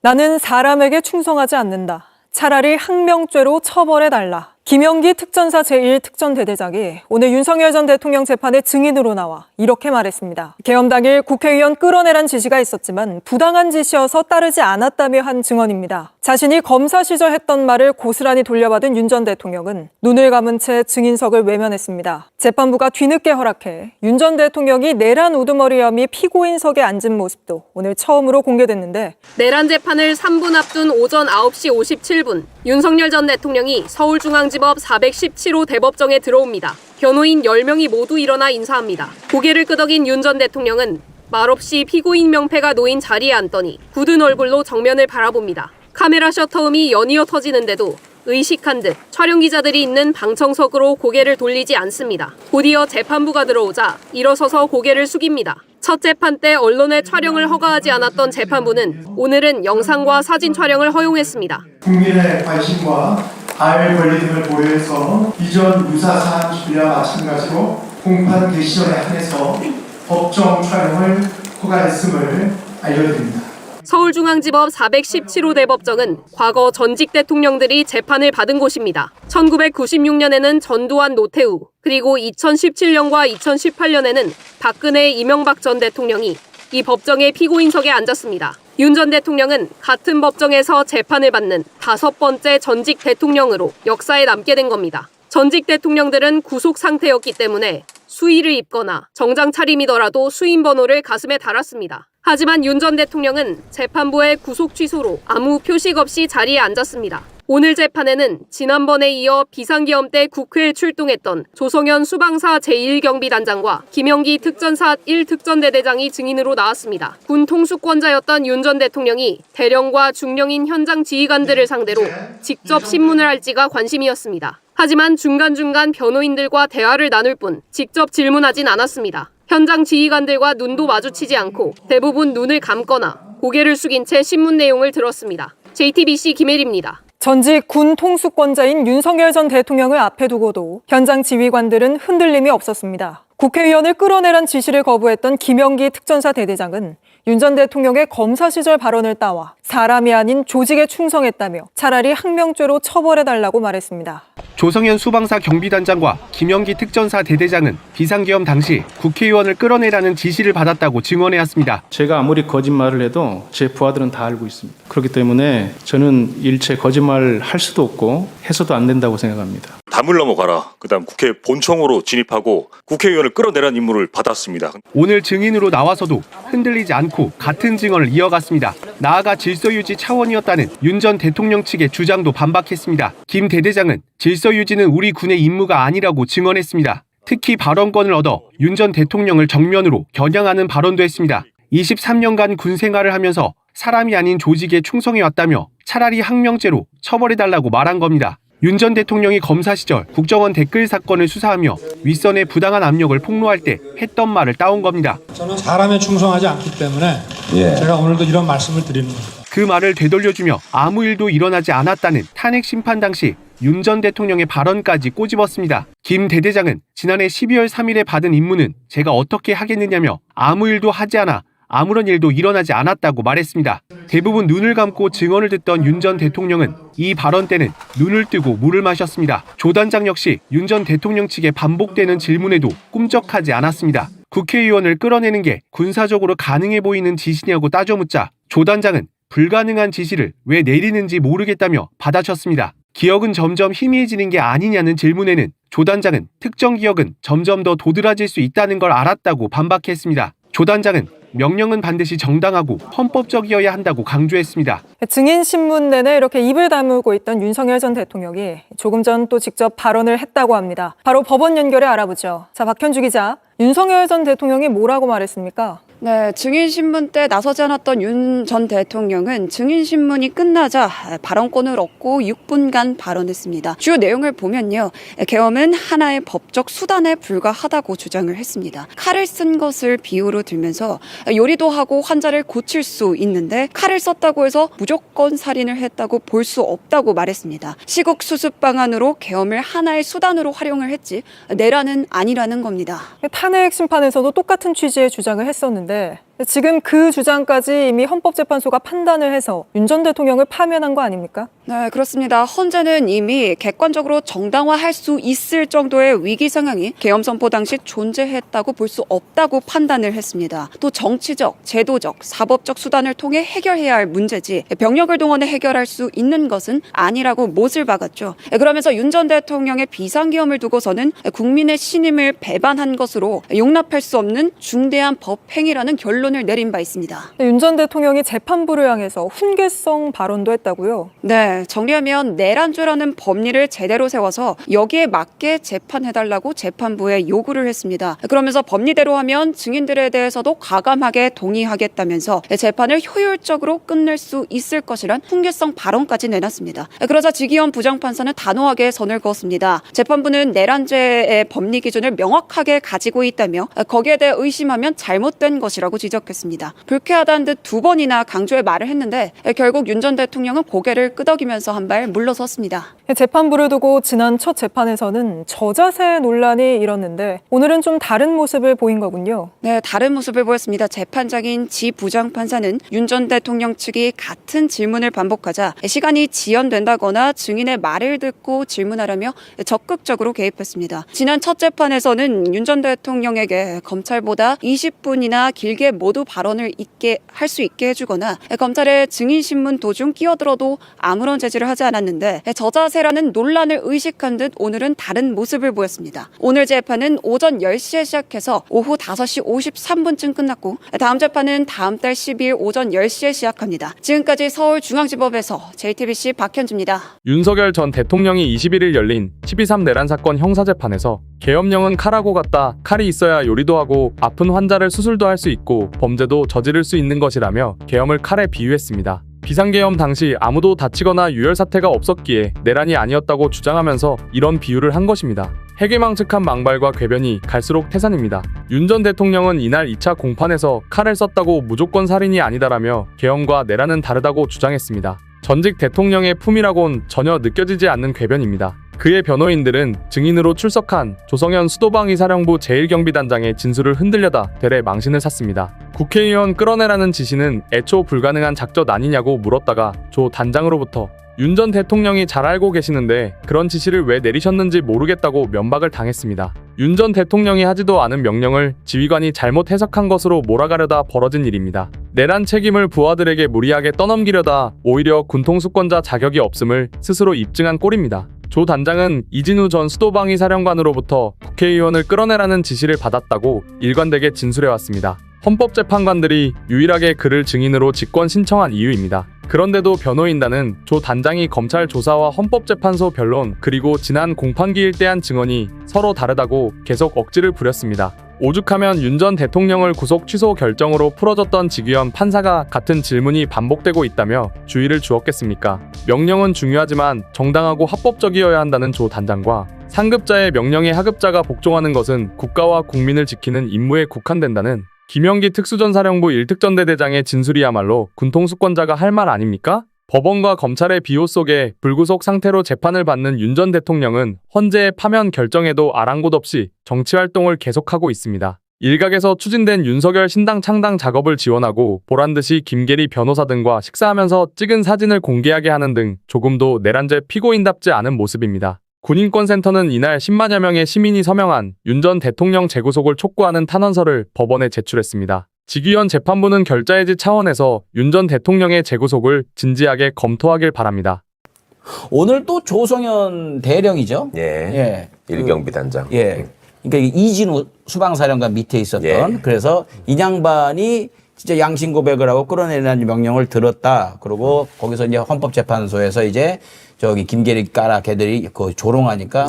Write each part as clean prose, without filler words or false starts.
나는 사람에게 충성하지 않는다. 차라리 항명죄로 처벌해달라. 김영기 특전사 제1특전대대장이 오늘 윤석열 전 대통령 재판의 증인으로 나와 이렇게 말했습니다. 계엄 당일 국회의원 끌어내란 지시가 있었지만 부당한 지시여서 따르지 않았다며 한 증언입니다. 자신이 검사 시절 했던 말을 고스란히 돌려받은 윤 전 대통령은 눈을 감은 채 증인석을 외면했습니다. 재판부가 뒤늦게 허락해 윤 전 대통령이 내란 우두머리 혐의 피고인석에 앉은 모습도 오늘 처음으로 공개됐는데, 내란 재판을 3분 앞둔 오전 9시 57분, 윤석열 전 대통령이 서울중앙지법 417호 대법정에 들어옵니다. 변호인 10명이 모두 일어나 인사합니다. 고개를 끄덕인 윤 전 대통령은 말없이 피고인 명패가 놓인 자리에 앉더니 굳은 얼굴로 정면을 바라봅니다. 카메라 셔터음이 연이어 터지는데도 의식한 듯 촬영 기자들이 있는 방청석으로 고개를 돌리지 않습니다. 곧이어 재판부가 들어오자 일어서서 고개를 숙입니다. 첫 재판 때 언론의 촬영을 허가하지 않았던 재판부는 오늘은 영상과 사진 촬영을 허용했습니다. 국민의 관심과 알 권리 등을 고려해서 이전 유사 사안 준비와 마찬가지로 공판 개시전에 한해서 법정 촬영을 허가했음을 알려드립니다. 서울중앙지법 417호 대법정은 과거 전직 대통령들이 재판을 받은 곳입니다. 1996년에는 전두환, 노태우, 그리고 2017년과 2018년에는 박근혜, 이명박 전 대통령이 이 법정의 피고인석에 앉았습니다. 윤 전 대통령은 같은 법정에서 재판을 받는 5번째 전직 대통령으로 역사에 남게 된 겁니다. 전직 대통령들은 구속 상태였기 때문에 수의를 입거나 정장 차림이더라도 수임 번호를 가슴에 달았습니다. 하지만 윤 전 대통령은 재판부의 구속 취소로 아무 표식 없이 자리에 앉았습니다. 오늘 재판에는 지난번에 이어 비상계엄 때 국회에 출동했던 조성현 수방사 제1경비단장과 김영기 특전사 1특전대대장이 증인으로 나왔습니다. 군 통수권자였던 윤 전 대통령이 대령과 중령인 현장 지휘관들을 상대로 직접 신문을 할지가 관심이었습니다. 하지만 중간중간 변호인들과 대화를 나눌 뿐 직접 질문하진 않았습니다. 현장 지휘관들과 눈도 마주치지 않고 대부분 눈을 감거나 고개를 숙인 채 신문 내용을 들었습니다. JTBC 김혜리입니다. 전직 군 통수권자인 윤석열 전 대통령을 앞에 두고도 현장 지휘관들은 흔들림이 없었습니다. 국회의원을 끌어내란 지시를 거부했던 김영기 특전사 대대장은 윤 전 대통령의 검사 시절 발언을 따와 사람이 아닌 조직에 충성했다며 차라리 항명죄로 처벌해달라고 말했습니다. 조성현 수방사 경비단장과 김영기 특전사 대대장은 비상계엄 당시 국회의원을 끌어내라는 지시를 받았다고 증언해왔습니다. 제가 아무리 거짓말을 해도 제 부하들은 다 알고 있습니다. 그렇기 때문에 저는 일체 거짓말을 할 수도 없고 해서도 안 된다고 생각합니다. 담을 넘어가라. 그다음 국회 본청으로 진입하고 국회의원을 끌어내라는 임무를 받았습니다. 오늘 증인으로 나와서도 흔들리지 않고 같은 증언을 이어갔습니다. 나아가 질서유지 차원이었다는 윤 전 대통령 측의 주장도 반박했습니다. 김 대대장은 질서유지는 우리 군의 임무가 아니라고 증언했습니다. 특히 발언권을 얻어 윤 전 대통령을 정면으로 겨냥하는 발언도 했습니다. 23년간 군 생활을 하면서 사람이 아닌 조직에 충성해왔다며 차라리 항명죄로 처벌해달라고 말한 겁니다. 윤 전 대통령이 검사 시절 국정원 댓글 사건을 수사하며 윗선의 부당한 압력을 폭로할 때 했던 말을 따온 겁니다. 저는 사람에 충성하지 않기 때문에 제가 오늘도 이런 말씀을 드리는 겁니다. 그 말을 되돌려주며 아무 일도 일어나지 않았다는 탄핵 심판 당시 윤 전 대통령의 발언까지 꼬집었습니다. 김 대대장은 지난해 12월 3일에 받은 임무는 제가 어떻게 하겠느냐며 아무 일도 하지 않아 아무런 일도 일어나지 않았다고 말했습니다. 대부분 눈을 감고 증언을 듣던 윤 전 대통령은 이 발언 때는 눈을 뜨고 물을 마셨습니다. 조 단장 역시 윤 전 대통령 측의 반복되는 질문에도 꿈쩍하지 않았습니다. 국회의원을 끌어내는 게 군사적으로 가능해 보이는 지시냐고 따져 묻자 조 단장은 불가능한 지시를 왜 내리는지 모르겠다며 받아쳤습니다. 기억은 점점 희미해지는 게 아니냐는 질문에는 조 단장은 특정 기억은 점점 더 도드라질 수 있다는 걸 알았다고 반박했습니다. 조 단장은 명령은 반드시 정당하고 헌법적이어야 한다고 강조했습니다. 증인 신문 내내 이렇게 입을 다물고 있던 윤석열 전 대통령이 조금 전 또 직접 발언을 했다고 합니다. 바로 법원 연결해 알아보죠. 자, 박현주 기자, 윤석열 전 대통령이 뭐라고 말했습니까? 네, 증인신문 때 나서지 않았던 윤 전 대통령은 증인신문이 끝나자 발언권을 얻고 6분간 발언했습니다. 주요 내용을 보면요. 계엄은 하나의 법적 수단에 불과하다고 주장을 했습니다. 칼을 쓴 것을 비유로 들면서 요리도 하고 환자를 고칠 수 있는데 칼을 썼다고 해서 무조건 살인을 했다고 볼 수 없다고 말했습니다. 시국 수습 방안으로 계엄을 하나의 수단으로 활용을 했지 내란은 아니라는 겁니다. 탄핵 심판에서도 똑같은 취지의 주장을 했었는데 지금 그 주장까지 이미 헌법재판소가 판단을 해서 윤 전 대통령을 파면한 거 아닙니까? 네, 그렇습니다. 헌재는 이미 객관적으로 정당화할 수 있을 정도의 위기 상황이 계엄 선포 당시 존재했다고 볼 수 없다고 판단을 했습니다. 또 정치적, 제도적, 사법적 수단을 통해 해결해야 할 문제지 병력을 동원해 해결할 수 있는 것은 아니라고 못을 박았죠. 그러면서 윤 전 대통령의 비상계엄을 두고서는 국민의 신임을 배반한 것으로 용납할 수 없는 중대한 법행위라는 결론을 내린 바 있습니다. 윤 전 대통령이 재판부를 향해서 훈계성 발언도 했다고요? 네, 정리하면 내란죄라는 법리를 제대로 세워서 여기에 맞게 재판해달라고 재판부에 요구를 했습니다. 그러면서 법리대로 하면 증인들에 대해서도 과감하게 동의하겠다면서 재판을 효율적으로 끝낼 수 있을 것이란 훈계성 발언까지 내놨습니다. 그러자 지기현 부장판사는 단호하게 선을 그었습니다. 재판부는 내란죄의 법리 기준을 명확하게 가지고 있다며 거기에 대해 의심하면 잘못된 것이라고 지적했습니다. 불쾌하다는 듯 두 번이나 강조의 말을 했는데 결국 윤 전 대통령은 고개를 끄덕이면서 한 발 물러섰습니다. 재판부를 두고 지난 첫 재판에서는 저자세 논란이 일었는데 오늘은 좀 다른 모습을 보인 거군요. 네, 다른 모습을 보였습니다. 재판장인 지 부장판사는 윤 전 대통령 측이 같은 질문을 반복하자 시간이 지연된다거나 증인의 말을 듣고 질문하라며 적극적으로 개입했습니다. 지난 첫 재판에서는 윤 전 대통령에게 검찰보다 20분이나 길게 모두 발언을 할 수 있게 해주거나 검찰의 증인신문 도중 끼어들어도 아무런 제지를 하지 않았는데 저자세라는 논란을 의식한 듯 오늘은 다른 모습을 보였습니다. 오늘 재판은 오전 10시에 시작해서 오후 5시 53분쯤 끝났고 다음 재판은 다음 달 12일 오전 10시에 시작합니다. 지금까지 서울중앙지법에서 JTBC 박현주입니다. 윤석열 전 대통령이 21일 열린 12.3 내란 사건 형사재판에서 계엄령은 칼하고 같다. 칼이 있어야 요리도 하고 아픈 환자를 수술도 할 수 있고 범죄도 저지를 수 있는 것이라며 계엄을 칼에 비유했습니다. 비상계엄 당시 아무도 다치거나 유혈 사태가 없었기에 내란이 아니었다고 주장하면서 이런 비유를 한 것입니다. 해괴망측한 망발과 궤변이 갈수록 태산입니다. 윤 전 대통령은 이날 2차 공판에서 칼을 썼다고 무조건 살인이 아니다라며 계엄과 내란은 다르다고 주장했습니다. 전직 대통령의 품이라곤 전혀 느껴지지 않는 궤변입니다. 그의 변호인들은 증인으로 출석한 조성현 수도방위 사령부 제1경비단장의 진술을 흔들려다 되레 망신을 샀습니다. 국회의원 끌어내라는 지시는 애초 불가능한 작전 아니냐고 물었다가 조 단장으로부터 윤 전 대통령이 잘 알고 계시는데 그런 지시를 왜 내리셨는지 모르겠다고 면박을 당했습니다. 윤 전 대통령이 하지도 않은 명령을 지휘관이 잘못 해석한 것으로 몰아가려다 벌어진 일입니다. 내란 책임을 부하들에게 무리하게 떠넘기려다 오히려 군통수권자 자격이 없음을 스스로 입증한 꼴입니다. 조 단장은 이진우 전 수도방위 사령관으로부터 국회의원을 끌어내라는 지시를 받았다고 일관되게 진술해왔습니다. 헌법재판관들이 유일하게 그를 증인으로 직권 신청한 이유입니다. 그런데도 변호인단은 조 단장이 검찰 조사와 헌법재판소 변론 그리고 지난 공판기일 때 한 증언이 서로 다르다고 계속 억지를 부렸습니다. 오죽하면 윤 전 대통령을 구속 취소 결정으로 풀어줬던 지기현 판사가 같은 질문이 반복되고 있다며 주의를 주었겠습니까? 명령은 중요하지만 정당하고 합법적이어야 한다는 조 단장과 상급자의 명령에 하급자가 복종하는 것은 국가와 국민을 지키는 임무에 국한된다는 김영기 특수전사령부 1특전대대장의 진술이야말로 군통수권자가 할 말 아닙니까? 법원과 검찰의 비호 속에 불구속 상태로 재판을 받는 윤 전 대통령은 헌재의 파면 결정에도 아랑곳 없이 정치활동을 계속하고 있습니다. 일각에서 추진된 윤석열 신당 창당 작업을 지원하고 보란듯이 김계리 변호사 등과 식사하면서 찍은 사진을 공개하게 하는 등 조금도 내란죄 피고인답지 않은 모습입니다. 군인권센터는 이날 10만여 명의 시민이 서명한 윤 전 대통령 재구속을 촉구하는 탄원서를 법원에 제출했습니다. 지기현 재판부는 결자해지 차원에서 윤 전 대통령의 재구속을 진지하게 검토하길 바랍니다. 오늘 또 조성현 대령이죠? 예. 일경비단장. 그러니까 이진우 수방사령관 밑에 있었던 그래서 이 양반이 진짜 양심 고백을 하고 끌어내라는 명령을 들었다. 그리고 거기서 이제 헌법재판소에서 이제 저기 김계리 까라 걔들이 그 조롱하니까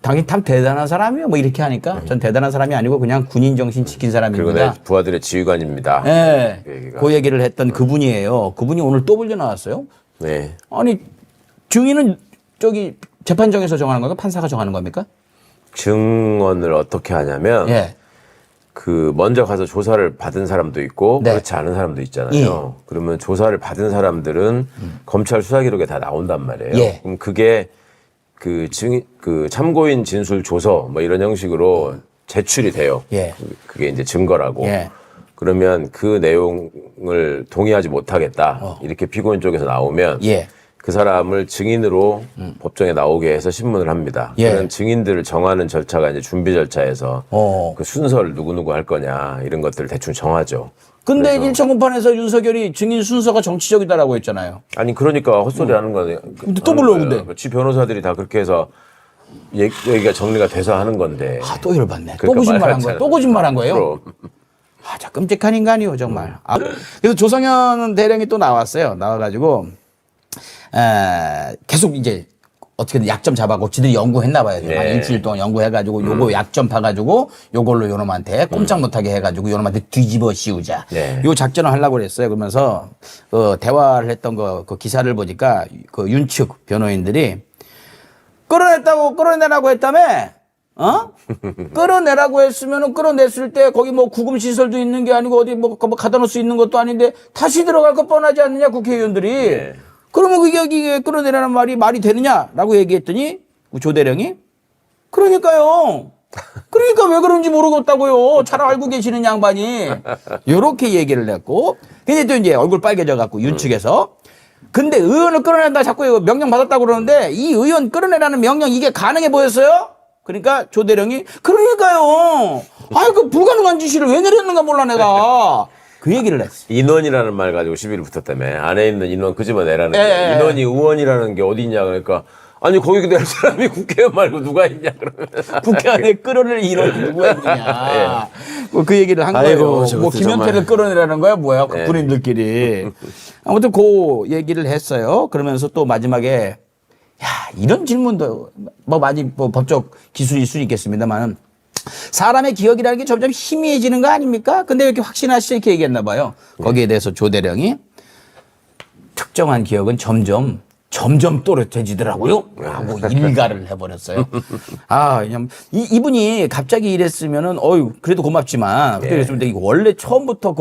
당연히 참 대단한 사람이요 뭐 이렇게 하니까 전 대단한 사람이 아니고 그냥 군인 정신 지킨 사람입니다. 그리고 내 부하들의 지휘관입니다. 네. 그 얘기를 했던 그분이에요. 그분이 오늘 또 불려 나왔어요. 네. 아니 증인은 저기 재판정에서 정하는 겁니까? 판사가 정하는 겁니까? 증언을 어떻게 하냐면 그 먼저 가서 조사를 받은 사람도 있고 그렇지 않은 사람도 있잖아요. 그러면 조사를 받은 사람들은 검찰 수사 기록에 다 나온단 말이에요. 그럼 그게 그 참고인 진술 조서 뭐 이런 형식으로 제출이 돼요. 그게 이제 증거라고. 그러면 그 내용을 동의하지 못하겠다. 이렇게 피고인 쪽에서 나오면 예. 그 사람을 증인으로 법정에 나오게 해서 신문을 합니다. 예. 그런 증인들을 정하는 절차가 이제 준비 절차에서 그 순서를 누구누구 할 거냐 이런 것들을 대충 정하죠. 근데 그래서- 일청 공판에서 윤석열이 증인 순서가 정치적이다라고 했잖아요. 아니 그러니까 헛소리 하는 거네. 근데 또 불러, 근데. 지 변호사들이 다 그렇게 해서 여기가 정리가 돼서 하는 건데. 아, 또 열받네. 또 그러니까 거짓말한 말 거예요. 같잖아. 또 거짓말한 거예요. 그럼. 아, 저 끔찍한 인간이요, 정말. 아, 그래서 조성현 대령이 또 나왔어요. 나와가지고, 계속 이제 어떻게든 약점 잡아고 지들이 연구했나 봐요. 한 일주일 동안 연구해가지고 요거 약점 파가지고 요걸로 요놈한테 꼼짝 못하게 해가지고 요놈한테 뒤집어 씌우자. 요 작전을 하려고 그랬어요. 그러면서 대화를 했던 그 기사를 보니까 그 윤측 변호인들이 끌어내라고 했다며? 끌어내라고 했으면은 끌어냈을 때 거기 뭐 구금 시설도 있는 게 아니고 어디 뭐 가다 놓을 수 있는 것도 아닌데 다시 들어갈 거 뻔하지 않느냐 국회의원들이. 그러면 이게 끌어내라는 말이 되느냐라고 얘기했더니 조대령이 그러니까요. 그러니까 왜 그런지 모르겠다고요. 잘 알고 계시는 양반이. 요렇게 얘기를 했고 근데 또 이제 얼굴 빨개져 갖고 윤측에서 근데 의원을 끌어낸다 자꾸 명령 받았다고 그러는데 이 의원 끌어내라는 명령 이게 가능해 보였어요? 그러니까 조대령이 그러니까요. 아이 그 불가능한 지시를 왜 내렸는가 몰라 내가. 그 얘기를 했어. 인원이라는 말 가지고 시비를 붙었다며. 안에 있는 인원 끄집어내라는 게. 인원이 의원이라는 게 어디 있냐 그러니까 아니 거기 낼 사람이 국회의원 말고 누가 있냐 그러면 국회 안에 끌어낼 인원이 누가 있느냐. 그 얘기를 한 거예요. 뭐 김현태를 끌어내라는 거야 뭐야 국군인들끼리. 아무튼 그 얘기를 했어요. 그러면서 또 마지막에 야 이런 질문도 뭐 많이 뭐 법적 기술일 수 있겠습니다만 사람의 기억이라는 게 점점 희미해지는 거 아닙니까? 근데 이렇게 확신하시죠 이렇게 얘기했나 봐요. 거기에 대해서 조대령이 특정한 기억은 점점 또렷해지더라고요. 하고 일가를 해버렸어요. 아, 그냥 이분이 갑자기 이랬으면은 그래도 고맙지만 그랬으면 원래 처음부터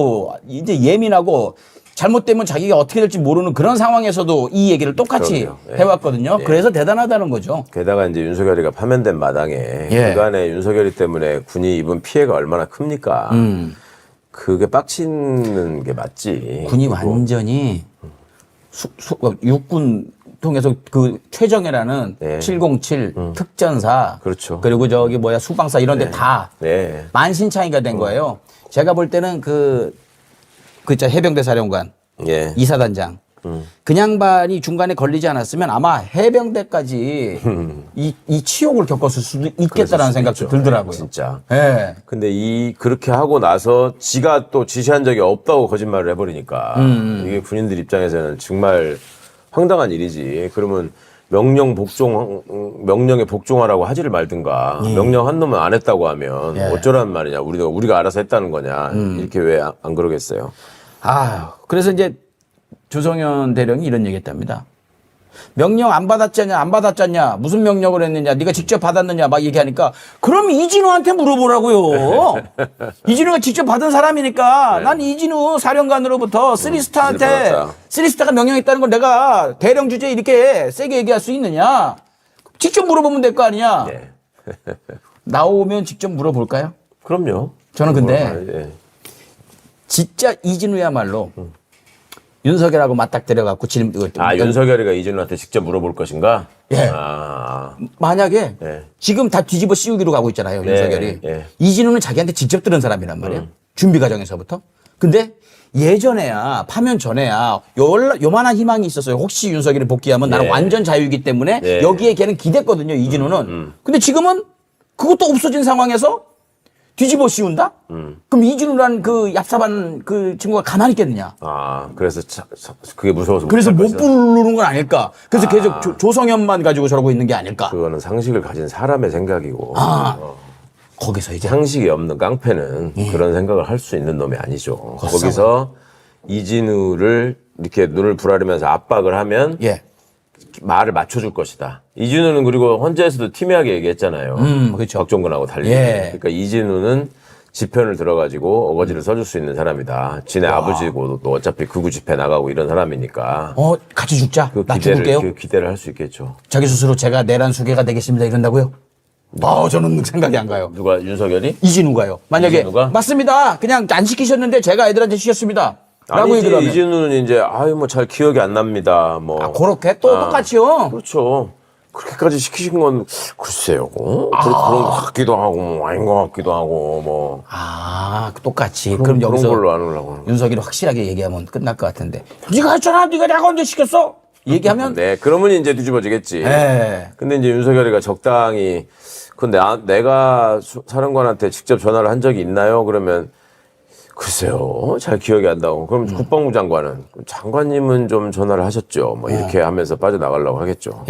이제 예민하고 잘못되면 자기가 어떻게 될지 모르는 그런 상황에서도 이 얘기를 똑같이 해왔거든요. 그래서 대단하다는 거죠. 게다가 이제 윤석열이가 파면된 마당에 그간에 윤석열이 때문에 군이 입은 피해가 얼마나 큽니까? 그게 빡치는 게 맞지. 군이 완전히 육군 통해서 그 최정예라는 707 특전사 그렇죠. 그리고 수방사 이런 데 다 만신창이가 된 거예요. 제가 볼 때는 그 해병대 사령관 이사단장 그 양반이 중간에 걸리지 않았으면 아마 해병대까지 이 치욕을 겪었을 수도 있겠다라는 생각도 들더라고요. 진짜. 네. 근데 그렇게 하고 나서 지가 또 지시한 적이 없다고 거짓말을 해버리니까 이게 군인들 입장에서는 정말 황당한 일이지. 그러면 명령에 복종하라고 하지를 말든가. 명령한 놈은 안 했다고 하면 어쩌라는 말이냐. 우리가 알아서 했다는 거냐. 이렇게 왜 안 그러겠어요. 그래서 이제 조성현 대령이 이런 얘기했답니다. 명령 안 받았잖냐? 무슨 명령을 했느냐? 네가 직접 받았느냐? 막 얘기하니까 그럼 이진우한테 물어보라고요. 이진우가 직접 받은 사람이니까 난 이진우 사령관으로부터 쓰리스타가 명령했다는 걸 내가 대령 주제에 이렇게 세게 얘기할 수 있느냐? 직접 물어보면 될 거 아니냐? 나오면 직접 물어볼까요? 그럼요. 저는 근데 진짜 이진우야말로 윤석열하고 맞닥뜨려갖고 윤석열이가 이진우한테 직접 물어볼 것인가? 만약에 지금 다 뒤집어 씌우기로 가고 있잖아요, 윤석열이. 이진우는 자기한테 직접 들은 사람이란 말이에요. 준비 과정에서부터. 근데 예전에야, 파면 전에야 요만한 희망이 있었어요. 혹시 윤석열이 복귀하면 나는 완전 자유이기 때문에 여기에 걔는 기댔거든요, 이진우는. 근데 지금은 그것도 없어진 상황에서 뒤집어 씌운다? 그럼 이진우라는 그 얍삽한 그 친구가 가만히 있겠느냐? 그래서 그게 무서워서. 그래서 못 부르는 건 아닐까? 그래서 계속 조성현만 가지고 저러고 있는 게 아닐까? 그거는 상식을 가진 사람의 생각이고. 거기서 이제. 상식이 없는 깡패는 그런 생각을 할 수 있는 놈이 아니죠. 거기서 이진우를 이렇게 눈을 부라리면서 압박을 하면 말을 맞춰줄 것이다. 이진우는 그리고 헌재에서도 팀이하게 얘기했잖아요. 그렇죠. 박종근하고 달리. 그러니까 이진우는 지편을 들어가지고 어거지를 써줄 수 있는 사람이다. 지네 아버지고 또 어차피 극우 집회 나가고 이런 사람이니까. 같이 죽자. 그 나 죽을게요. 기대를 할 수 있겠죠. 자기 스스로 제가 내란 수괴가 되겠습니다. 이런다고요? 저는 생각이 안 가요. 누가 윤석열이? 이진우가요. 만약에 이진우가? 맞습니다. 그냥 안 시키셨는데 제가 애들한테 시켰습니다. 라고 아니지, 얘기를 하면. 이진우는 이제 뭐 잘 기억이 안 납니다. 뭐. 그렇게 또 똑같이요. 그렇죠. 그렇게까지 시키신 건 글쎄요. 그런 것 같기도 하고 뭐 아닌 것 같기도 하고 뭐. 똑같이. 그런 여기서 걸로 안 하려고. 윤석열이 확실하게 얘기하면 끝날 것 같은데. 네가 했잖아. 네가 내가 언제 시켰어? 얘기하면. 네, 그러면 이제 뒤집어지겠지. 네. 근데 이제 윤석열이가 적당히 근데 내가 사령관한테 직접 전화를 한 적이 있나요? 그러면 글쎄요, 잘 기억이 안 나고. 그럼 국방부 장관은 장관님은 좀 전화를 하셨죠. 뭐 이렇게 하면서 빠져나가려고 하겠죠.